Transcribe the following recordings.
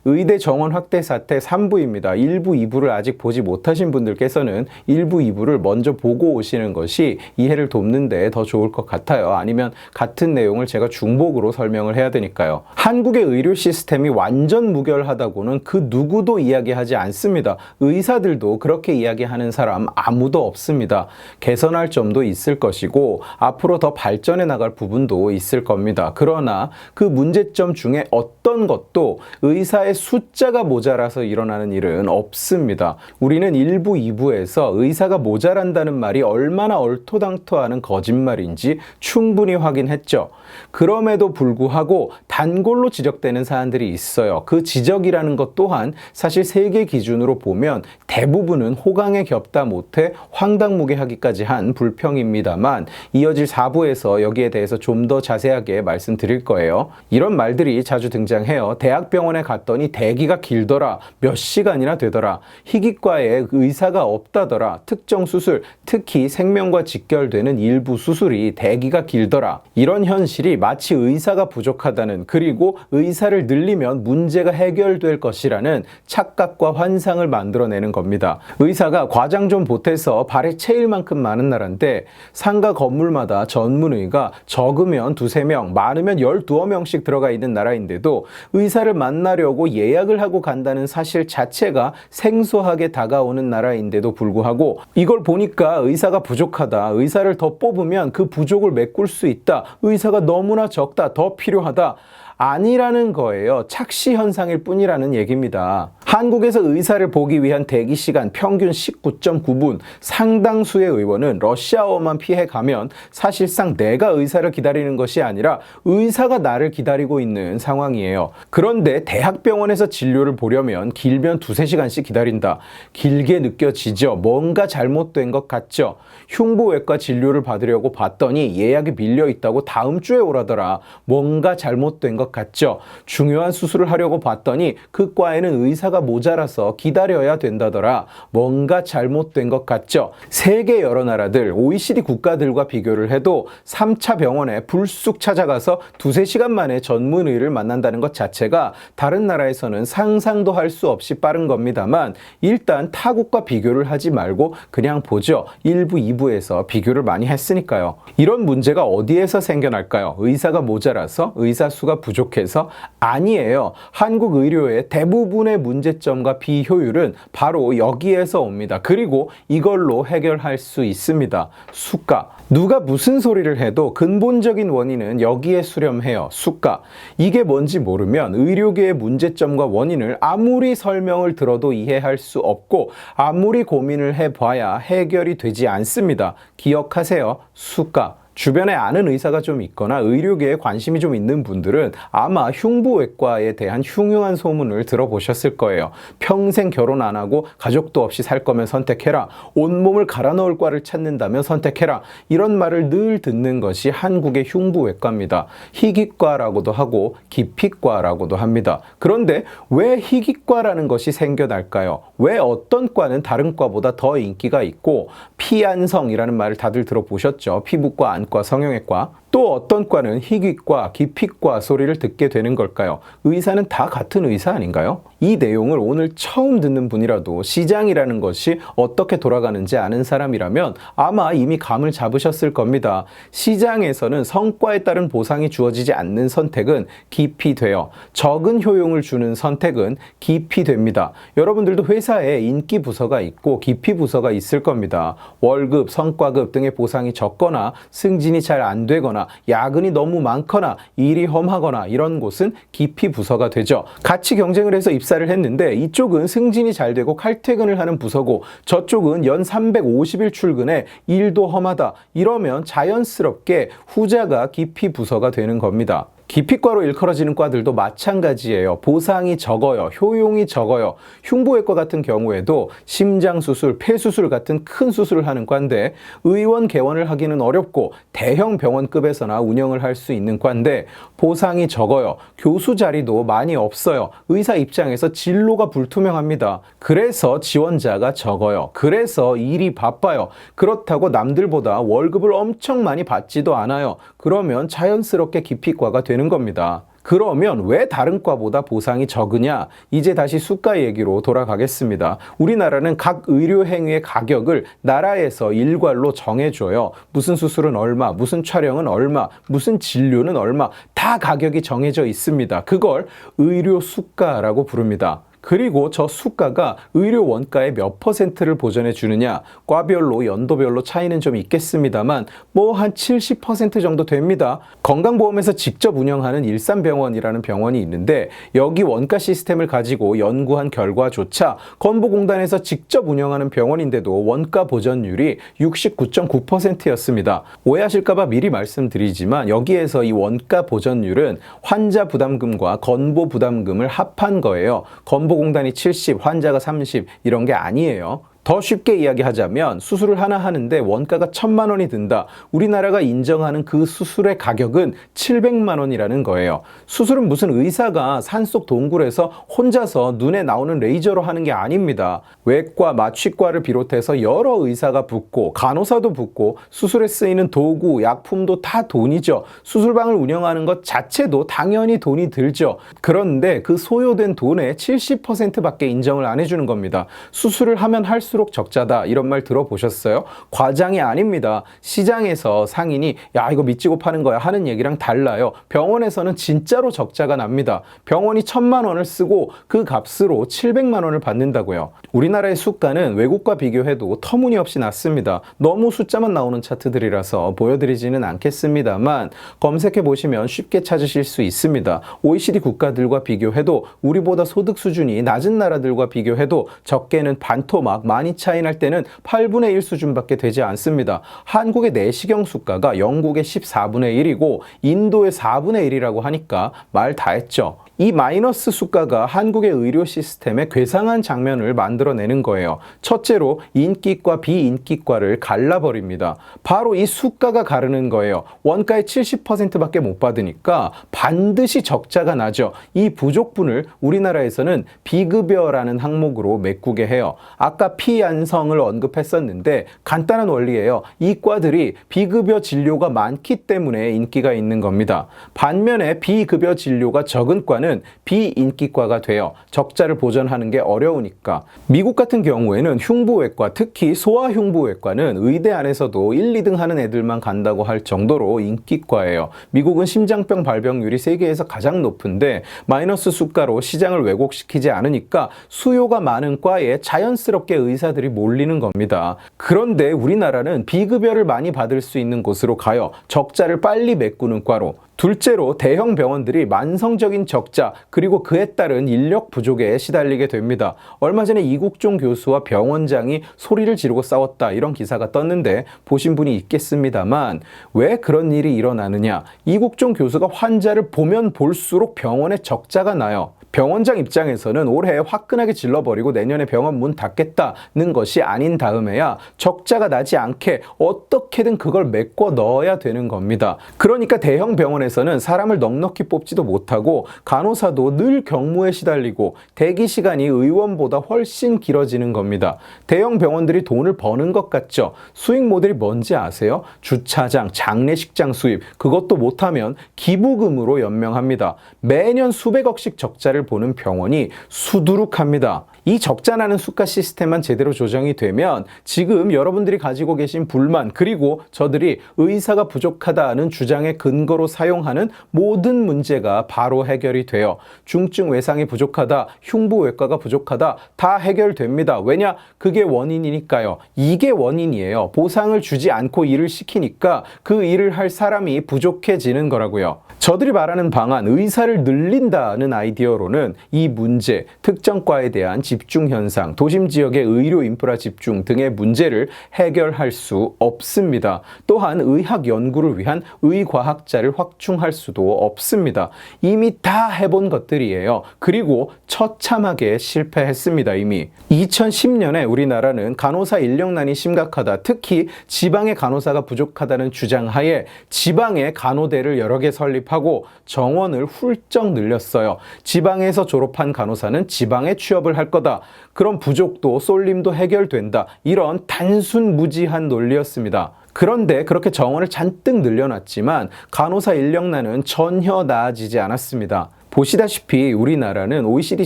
의대 정원 확대 사태 3부입니다. 1부, 2부를 아직 보지 못하신 분들께서는 1부, 2부를 먼저 보고 오시는 것이 이해를 돕는 데 더 좋을 것 같아요. 아니면 같은 내용을 제가 중복으로 설명을 해야 되니까요. 한국의 의료 시스템이 완전 무결하다고는 그 누구도 이야기하지 않습니다. 의사들도 그렇게 이야기하는 사람 아무도 없습니다. 개선할 점도 있을 것이고 앞으로 더 발전해 나갈 부분도 있을 겁니다. 그러나 그 문제점 중에 어떤 것도 의사의 숫자가 모자라서 일어나는 일은 없습니다. 우리는 1부, 2부에서 의사가 모자란다는 말이 얼마나 얼토당토하는 거짓말인지 충분히 확인했죠. 그럼에도 불구하고 단골로 지적되는 사안들이 있어요. 그 지적이라는 것 또한 사실 세계 기준으로 보면 대부분은 호강에 겹다 못해 황당무계하기까지 한 불평입니다만 이어질 4부에서 여기에 대해서 좀 더 자세하게 말씀드릴 거예요. 이런 말들이 자주 등장해요. 대학병원에 갔더니 대기가 길더라. 몇 시간이나 되더라. 희귀과에 의사가 없다더라. 특정 수술, 특히 생명과 직결되는 일부 수술이 대기가 길더라. 이런 현실이 마치 의사가 부족하다는, 그리고 의사를 늘리면 문제가 해결될 것이라는 착각과 환상을 만들어내는 겁니다. 의사가 과장 좀 보태서 발에 채일 만큼 많은 나라인데 상가 건물마다 전문의가 적으면 2~3명, 많으면 12~2명씩 들어가 있는 나라인데도 의사를 만나려고 예약을 하고 간다는 사실 자체가 생소하게 다가오는 나라인데도 불구하고 이걸 보니까 의사가 부족하다, 의사를 더 뽑으면 그 부족을 메꿀 수 있다, 의사가 너무나 적다, 더 필요하다, 아니라는 거예요. 착시 현상일 뿐이라는 얘기입니다. 한국에서 의사를 보기 위한 대기 시간 평균 19.9분, 상당수의 의원은 러시아어만 피해 가면 사실상 내가 의사를 기다리는 것이 아니라 의사가 나를 기다리고 있는 상황이에요. 그런데 대학병원에서 진료를 보려면 길면 2~3시간씩 기다린다. 길게 느껴지죠. 뭔가 잘못된 것 같죠. 흉부외과 진료를 받으려고 봤더니 예약이 밀려 있다고 다음 주에 오라더라. 뭔가 잘못된 것 같죠. 중요한 수술을 하려고 봤더니 그 과에는 의사가 모자라서 기다려야 된다더라. 뭔가 잘못된 것 같죠. 세계 여러 나라들, OECD 국가들과 비교를 해도 3차 병원에 불쑥 찾아가서 2~3시간 만에 전문의를 만난다는 것 자체가 다른 나라에서는 상상도 할 수 없이 빠른 겁니다만 일단 타국과 비교를 하지 말고 그냥 보죠. 1부, 2부에서 비교를 많이 했으니까요. 이런 문제가 어디에서 생겨날까요? 의사가 모자라서? 의사 수가 부족해서? 아니에요. 한국 의료의 대부분의 문제점과 비효율은 바로 여기에서 옵니다. 그리고 이걸로 해결할 수 있습니다. 수가. 누가 무슨 소리를 해도 근본적인 원인은 여기에 수렴해요. 수가. 이게 뭔지 모르면 의료계의 문제점과 원인을 아무리 설명을 들어도 이해할 수 없고 아무리 고민을 해봐야 해결이 되지 않습니다. 기억하세요. 수가. 주변에 아는 의사가 좀 있거나 의료계에 관심이 좀 있는 분들은 아마 흉부외과에 대한 흉흉한 소문을 들어보셨을 거예요. 평생 결혼 안 하고 가족도 없이 살 거면 선택해라. 온몸을 갈아 넣을 과를 찾는다면 선택해라. 이런 말을 늘 듣는 것이 한국의 흉부외과입니다. 희귀과라고도 하고 기피과라고도 합니다. 그런데 왜 희귀과라는 것이 생겨날까요? 왜 어떤 과는 다른 과보다 더 인기가 있고 피안성이라는 말을 다들 들어보셨죠? 피부과, 안과, 성형외과. 또 어떤 과는 희귀과, 기피과 소리를 듣게 되는 걸까요? 의사는 다 같은 의사 아닌가요? 이 내용을 오늘 처음 듣는 분이라도 시장이라는 것이 어떻게 돌아가는지 아는 사람이라면 아마 이미 감을 잡으셨을 겁니다. 시장에서는 성과에 따른 보상이 주어지지 않는 선택은 기피돼요. 적은 효용을 주는 선택은 기피됩니다. 여러분들도 회사에 인기 부서가 있고 기피 부서가 있을 겁니다. 월급, 성과급 등의 보상이 적거나 승진이 잘 안 되거나 야근이 너무 많거나 일이 험하거나 이런 곳은 기피 부서가 되죠. 같이 경쟁을 해서 입사를 했는데 이쪽은 승진이 잘 되고 칼퇴근을 하는 부서고 저쪽은 연 350일 출근에 일도 험하다. 이러면 자연스럽게 후자가 기피 부서가 되는 겁니다. 기피과로 일컬어지는 과들도 마찬가지예요. 보상이 적어요. 효용이 적어요. 흉부외과 같은 경우에도 심장수술, 폐수술 같은 큰 수술을 하는 과인데 의원 개원을 하기는 어렵고 대형 병원급에서나 운영을 할 수 있는 과인데 보상이 적어요. 교수 자리도 많이 없어요. 의사 입장에서 진로가 불투명합니다. 그래서 지원자가 적어요. 그래서 일이 바빠요. 그렇다고 남들보다 월급을 엄청 많이 받지도 않아요. 그러면 자연스럽게 기피과가 되는 겁니다. 그러면 왜 다른 과보다 보상이 적으냐? 이제 다시 수가 얘기로 돌아가겠습니다. 우리나라는 각 의료 행위의 가격을 나라에서 일괄로 정해줘요. 무슨 수술은 얼마, 무슨 촬영은 얼마, 무슨 진료는 얼마, 다 가격이 정해져 있습니다. 그걸 의료 수가라고 부릅니다. 그리고 저 수가가 의료 원가의 몇 퍼센트를 보전해 주느냐, 과별로 연도별로 차이는 좀 있겠습니다만 뭐 한 70% 정도 됩니다. 건강보험에서 직접 운영하는 일산병원이라는 병원이 있는데 여기 원가 시스템을 가지고 연구한 결과조차 건보공단에서 직접 운영하는 병원인데도 원가 보전율이 69.9%였습니다. 오해하실까봐 미리 말씀드리지만 여기에서 이 원가 보전율은 환자 부담금과 건보 부담금을 합한 거예요. 건보공단이 70, 환자가 30 이런 게 아니에요. 더 쉽게 이야기하자면 수술을 하나 하는데 원가가 1,000만 원이 든다. 우리나라가 인정하는 그 수술의 가격은 700만 원이라는 거예요. 수술은 무슨 의사가 산속 동굴에서 혼자서 눈에 나오는 레이저로 하는 게 아닙니다. 외과, 마취과를 비롯해서 여러 의사가 붙고 간호사도 붙고 수술에 쓰이는 도구, 약품도 다 돈이죠. 수술방을 운영하는 것 자체도 당연히 돈이 들죠. 그런데 그 소요된 돈의 70%밖에 인정을 안 해주는 겁니다. 수술을 하면 할수록 적자다 이런 말 들어보셨어요? 과장이 아닙니다. 시장에서 상인이 야 이거 미치고 파는 거야 하는 얘기랑 달라요. 병원에서는 진짜로 적자가 납니다. 병원이 1,000만 원을 쓰고 그 값으로 700만 원을 받는다고요. 우리나라의 수가는 외국과 비교해도 터무니없이 낮습니다. 너무 숫자만 나오는 차트들이라서 보여드리지는 않겠습니다만 검색해 보시면 쉽게 찾으실 수 있습니다. OECD 국가들과 비교해도 우리보다 소득 수준이 낮은 나라들과 비교해도 적게는 반토막, 많이 차이 날 때는 8분의 1 수준밖에 되지 않습니다. 한국의 내시경 수가가 영국의 14분의 1이고 인도의 4분의 1이라고 하니까 말 다 했죠. 이 마이너스 수가가 한국의 의료 시스템의 괴상한 장면을 만들어내는 거예요. 첫째로 인기과 비인기과를 갈라버립니다. 바로 이 수가가 가르는 거예요. 원가의 70%밖에 못 받으니까 반드시 적자가 나죠. 이 부족분을 우리나라에서는 비급여라는 항목으로 메꾸게 해요. 아까 피안성을 언급했었는데 간단한 원리예요. 이 과들이 비급여 진료가 많기 때문에 인기가 있는 겁니다. 반면에 비급여 진료가 적은 과는 비인기과가 돼요. 적자를 보전하는 게 어려우니까. 미국 같은 경우에는 흉부외과, 특히 소아흉부외과는 의대 안에서도 1, 2등 하는 애들만 간다고 할 정도로 인기과예요. 미국은 심장병 발병률이 세계에서 가장 높은데 마이너스 수가로 시장을 왜곡시키지 않으니까 수요가 많은 과에 자연스럽게 의사들이 몰리는 겁니다. 그런데 우리나라는 비급여를 많이 받을 수 있는 곳으로 가요. 적자를 빨리 메꾸는 과로. 둘째로 대형 병원들이 만성적인 적자 그리고 그에 따른 인력 부족에 시달리게 됩니다. 얼마 전에 이국종 교수와 병원장이 소리를 지르고 싸웠다 이런 기사가 떴는데 보신 분이 있겠습니다만 왜 그런 일이 일어나느냐? 이국종 교수가 환자를 보면 볼수록 병원에 적자가 나요. 병원장 입장에서는 올해 화끈하게 질러버리고 내년에 병원 문 닫겠다는 것이 아닌 다음에야 적자가 나지 않게 어떻게든 그걸 메꿔 넣어야 되는 겁니다. 그러니까 대형 병원에서는 사람을 넉넉히 뽑지도 못하고 간호사도 늘 경무에 시달리고 대기 시간이 의원보다 훨씬 길어지는 겁니다. 대형 병원들이 돈을 버는 것 같죠? 수익 모델이 뭔지 아세요? 주차장, 장례식장 수입, 그것도 못하면 기부금으로 연명합니다. 매년 수백억씩 적자를 보는 병원이 수두룩합니다. 이 적자나는 수가 시스템만 제대로 조정이 되면 지금 여러분들이 가지고 계신 불만 그리고 저들이 의사가 부족하다는 주장의 근거로 사용하는 모든 문제가 바로 해결이 돼요. 중증 외상이 부족하다, 흉부외과가 부족하다 다 해결됩니다. 왜냐? 그게 원인이니까요. 이게 원인이에요. 보상을 주지 않고 일을 시키니까 그 일을 할 사람이 부족해지는 거라고요. 저들이 말하는 방안, 의사를 늘린다는 아이디어로는 이 문제, 특정과에 대한 집중 현상, 도심 지역의 의료 인프라 집중 등의 문제를 해결할 수 없습니다. 또한 의학 연구를 위한 의과학자를 확충할 수도 없습니다. 이미 다 해본 것들이에요. 그리고 처참하게 실패했습니다. 이미 2010년에 우리나라는 간호사 인력난이 심각하다, 특히 지방의 간호사가 부족하다는 주장하에 지방의 간호대를 여러 개 설립하고 정원을 훌쩍 늘렸어요. 지방에서 졸업한 간호사는 지방에 취업을 할 거다. 그럼 부족도 쏠림도 해결된다. 이런 단순 무지한 논리였습니다. 그런데 그렇게 정원을 잔뜩 늘려놨지만 간호사 인력난은 전혀 나아지지 않았습니다. 보시다시피 우리나라는 OECD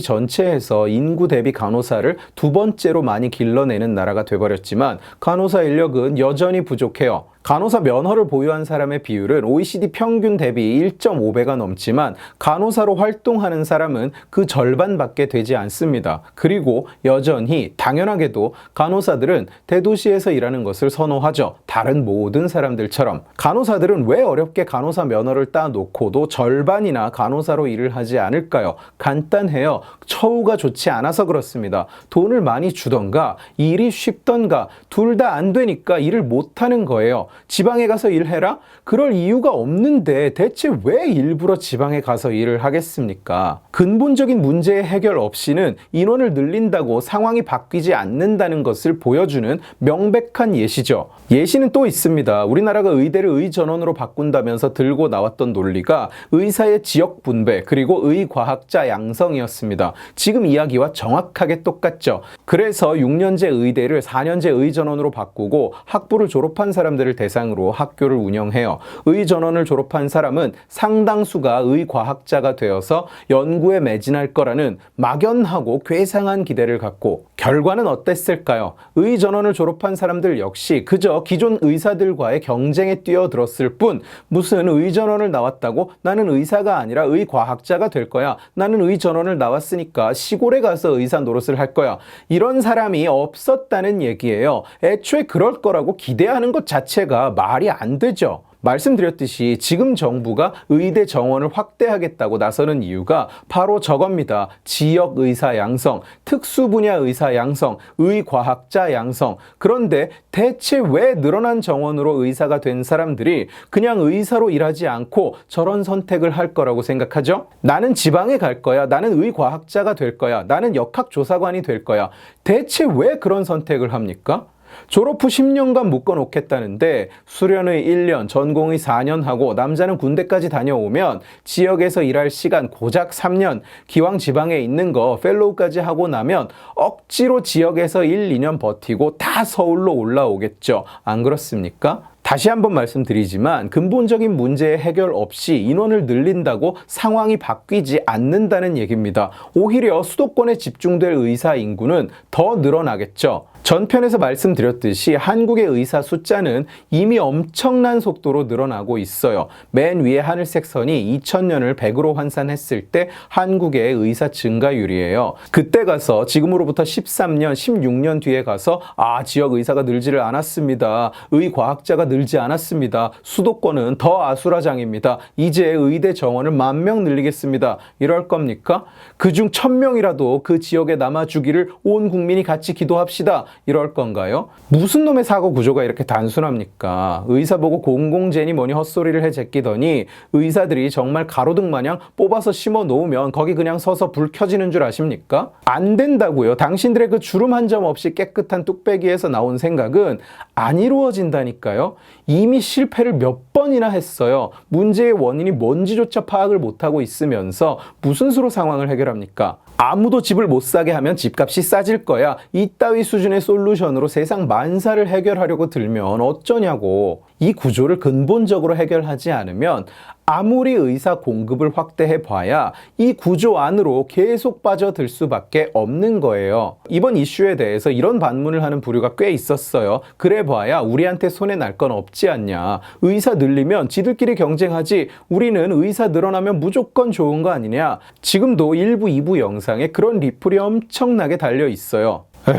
전체에서 인구 대비 간호사를 두 번째로 많이 길러내는 나라가 돼버렸지만 간호사 인력은 여전히 부족해요. 간호사 면허를 보유한 사람의 비율은 OECD 평균 대비 1.5배가 넘지만 간호사로 활동하는 사람은 그 절반밖에 되지 않습니다. 그리고 여전히 당연하게도 간호사들은 대도시에서 일하는 것을 선호하죠. 다른 모든 사람들처럼. 간호사들은 왜 어렵게 간호사 면허를 따놓고도 절반이나 간호사로 일을 하지 않을까요? 간단해요. 처우가 좋지 않아서 그렇습니다. 돈을 많이 주던가 일이 쉽던가 둘 다 안 되니까 일을 못하는 거예요. 지방에 가서 일해라? 그럴 이유가 없는데 대체 왜 일부러 지방에 가서 일을 하겠습니까? 근본적인 문제의 해결 없이는 인원을 늘린다고 상황이 바뀌지 않는다는 것을 보여주는 명백한 예시죠. 예시는 또 있습니다. 우리나라가 의대를 의전원으로 바꾼다면서 들고 나왔던 논리가 의사의 지역 분배 그리고 의과학자 양성이었습니다. 지금 이야기와 정확하게 똑같죠. 그래서 6년제 의대를 4년제 의전원으로 바꾸고 학부를 졸업한 사람들을 대상으로 학교를 운영해요. 의전원을 졸업한 사람은 상당수가 의과학자가 되어서 연구에 매진할 거라는 막연하고 괴상한 기대를 갖고 결과는 어땠을까요? 의전원을 졸업한 사람들 역시 그저 기존 의사들과의 경쟁에 뛰어들었을 뿐 무슨 의전원을 나왔다고 나는 의사가 아니라 의과학자가 될 거야. 나는 의전원을 나왔으니까 시골에 가서 의사 노릇을 할 거야. 이런 사람이 없었다는 얘기예요. 애초에 그럴 거라고 기대하는 것 자체가 말이 안 되죠. 말씀드렸듯이 지금 정부가 의대 정원을 확대하겠다고 나서는 이유가 바로 저겁니다. 지역 의사 양성, 특수 분야 의사 양성, 의과학자 양성. 그런데 대체 왜 늘어난 정원으로 의사가 된 사람들이 그냥 의사로 일하지 않고 저런 선택을 할 거라고 생각하죠? 나는 지방에 갈 거야. 나는 의과학자가 될 거야. 나는 역학조사관이 될 거야. 대체 왜 그런 선택을 합니까? 졸업 후 10년간 묶어놓겠다는데 수련의 1년, 전공의 4년 하고 남자는 군대까지 다녀오면 지역에서 일할 시간 고작 3년, 기왕 지방에 있는 거 펠로우까지 하고 나면 억지로 지역에서 1, 2년 버티고 다 서울로 올라오겠죠. 안 그렇습니까? 다시 한번 말씀드리지만 근본적인 문제의 해결 없이 인원을 늘린다고 상황이 바뀌지 않는다는 얘기입니다. 오히려 수도권에 집중될 의사 인구는 더 늘어나겠죠. 전편에서 말씀드렸듯이 한국의 의사 숫자는 이미 엄청난 속도로 늘어나고 있어요. 맨 위에 하늘색 선이 2000년을 100으로 환산했을 때 한국의 의사 증가율이에요. 그때 가서 지금으로부터 13년, 16년 뒤에 가서 지역 의사가 늘지를 않았습니다. 의과학자가 늘지 않았습니다. 수도권은 더 아수라장입니다. 이제 의대 정원을 10,000명 늘리겠습니다. 이럴 겁니까? 그중 1000명이라도 그 지역에 남아주기를 온 국민이 같이 기도합시다. 이럴 건가요? 무슨 놈의 사고 구조가 이렇게 단순합니까? 의사 보고 공공재니 뭐니 헛소리를 해 제끼더니 의사들이 정말 가로등 마냥 뽑아서 심어 놓으면 거기 그냥 서서 불 켜지는 줄 아십니까? 안 된다고요. 당신들의 그 주름 한 점 없이 깨끗한 뚝배기에서 나온 생각은 안 이루어진다니까요. 이미 실패를 몇 번이나 했어요. 문제의 원인이 뭔지조차 파악을 못하고 있으면서 무슨 수로 상황을 해결합니까? 아무도 집을 못 사게 하면 집값이 싸질 거야. 이따위 수준의 솔루션으로 세상 만사를 해결하려고 들면 어쩌냐고. 이 구조를 근본적으로 해결하지 않으면 아무리 의사 공급을 확대해 봐야 이 구조 안으로 계속 빠져들 수밖에 없는 거예요. 이번 이슈에 대해서 이런 반문을 하는 부류가 꽤 있었어요. 그래 봐야 우리한테 손해 날 건 없지 않냐. 의사 늘리면 지들끼리 경쟁하지. 우리는 의사 늘어나면 무조건 좋은 거 아니냐. 지금도 1부, 2부 영상에 그런 리플이 엄청나게 달려 있어요. 에휴.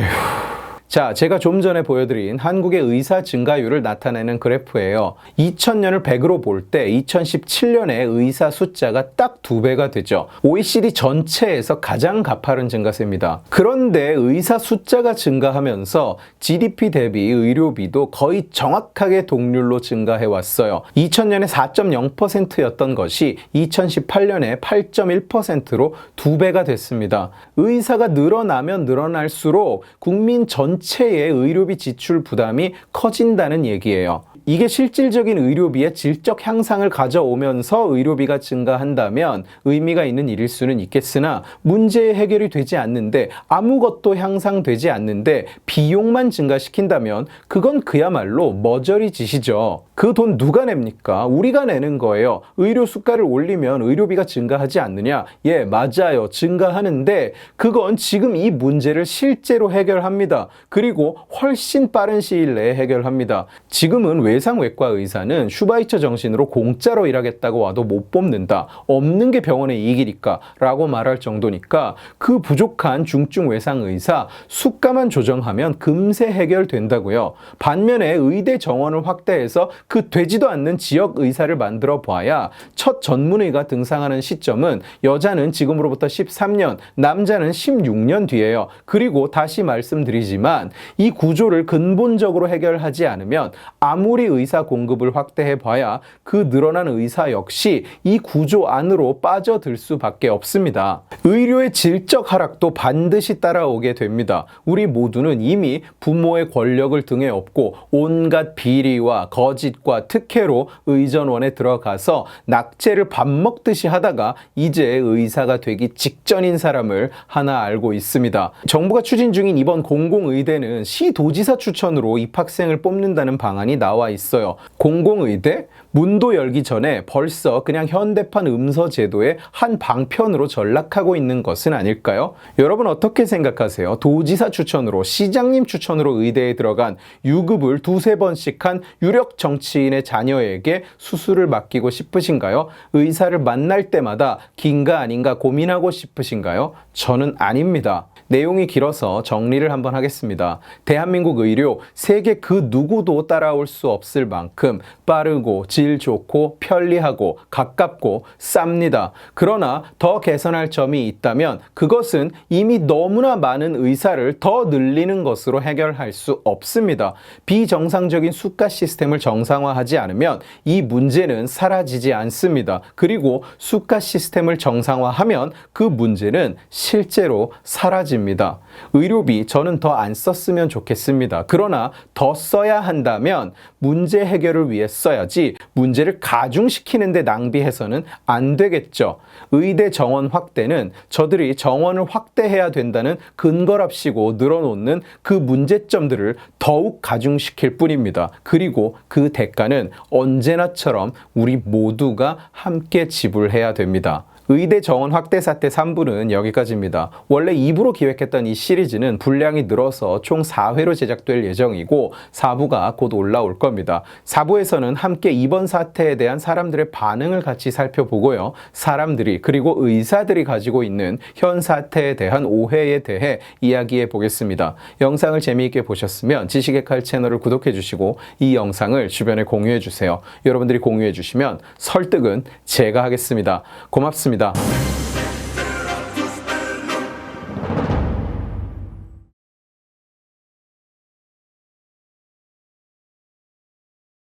자, 제가 좀 전에 보여드린 한국의 의사 증가율을 나타내는 그래프예요. 2000년을 100으로 볼 때 2017년에 의사 숫자가 딱 2배가 되죠. OECD 전체에서 가장 가파른 증가세입니다. 그런데 의사 숫자가 증가하면서 GDP 대비 의료비도 거의 정확하게 동률로 증가해 왔어요. 2000년에 4.0%였던 것이 2018년에 8.1%로 2배가 됐습니다. 의사가 늘어나면 늘어날수록 국민 전체의 의료비 지출 부담이 커진다는 얘기예요. 이게 실질적인 의료비의 질적 향상을 가져오면서 의료비가 증가한다면 의미가 있는 일일 수는 있겠으나 문제의 해결이 되지 않는데 아무것도 향상되지 않는데 비용만 증가시킨다면 그건 그야말로 머저리 짓이죠. 그 돈 누가 냅니까? 우리가 내는 거예요. 의료 수가를 올리면 의료비가 증가하지 않느냐? 예, 맞아요. 증가하는데 그건 지금 이 문제를 실제로 해결합니다. 그리고 훨씬 빠른 시일 내에 해결합니다. 지금은 외상외과 의사는 슈바이처 정신으로 공짜로 일하겠다고 와도 못 뽑는다. 없는 게 병원의 이익이니까 라고 말할 정도니까 그 부족한 중증 외상 의사 수가만 조정하면 금세 해결된다고요. 반면에 의대 정원을 확대해서 그 되지도 않는 지역 의사를 만들어 봐야 첫 전문의가 등상하는 시점은 여자는 지금으로부터 13년, 남자는 16년 뒤에요. 그리고 다시 말씀드리지만 이 구조를 근본적으로 해결하지 않으면 아무리 의사 공급을 확대해 봐야 그 늘어난 의사 역시 이 구조 안으로 빠져들 수밖에 없습니다. 의료의 질적 하락도 반드시 따라오게 됩니다. 우리 모두는 이미 부모의 권력을 등에 업고 온갖 비리와 거짓과 특혜로 의전원에 들어가서 낙제를 밥 먹듯이 하다가 이제 의사가 되기 직전인 사람을 하나 알고 있습니다. 정부가 추진 중인 이번 공공의대는 시도지사 추천으로 입학생을 뽑는다는 방안이 나와 있어요. 공공의대? 문도 열기 전에 벌써 그냥 현대판 음서 제도의 한 방편으로 전락하고 있는 것은 아닐까요? 여러분 어떻게 생각하세요? 도지사 추천으로, 시장님 추천으로 의대에 들어간 유급을 두세 번씩 한 유력 정치인의 자녀에게 수술을 맡기고 싶으신가요? 의사를 만날 때마다 긴가 아닌가 고민하고 싶으신가요? 저는 아닙니다. 내용이 길어서 정리를 한번 하겠습니다. 대한민국 의료, 세계 그 누구도 따라올 수 없을 만큼 빠르고 질 좋고 편리하고 가깝고 쌉니다. 그러나 더 개선할 점이 있다면 그것은 이미 너무나 많은 의사를 더 늘리는 것으로 해결할 수 없습니다. 비정상적인 수가 시스템을 정상화하지 않으면 이 문제는 사라지지 않습니다. 그리고 수가 시스템을 정상화하면 그 문제는 실제로 사라집니다. 의료비 저는 더 안 썼으면 좋겠습니다. 그러나 더 써야 한다면 문제 해결을 위해 써야지 문제를 가중시키는데 낭비해서는 안 되겠죠. 의대 정원 확대는 저들이 정원을 확대해야 된다는 근거랍시고 늘어놓는 그 문제점들을 더욱 가중시킬 뿐입니다. 그리고 그 대가는 언제나처럼 우리 모두가 함께 지불해야 됩니다. 의대 정원 확대 사태 3부는 여기까지입니다. 원래 2부로 기획했던 이 시리즈는 분량이 늘어서 총 4회로 제작될 예정이고 4부가 곧 올라올 겁니다. 4부에서는 함께 이번 사태에 대한 사람들의 반응을 같이 살펴보고요. 사람들이 그리고 의사들이 가지고 있는 현 사태에 대한 오해에 대해 이야기해 보겠습니다. 영상을 재미있게 보셨으면 지식의 칼 채널을 구독해 주시고 이 영상을 주변에 공유해 주세요. 여러분들이 공유해 주시면 설득은 제가 하겠습니다. 고맙습니다.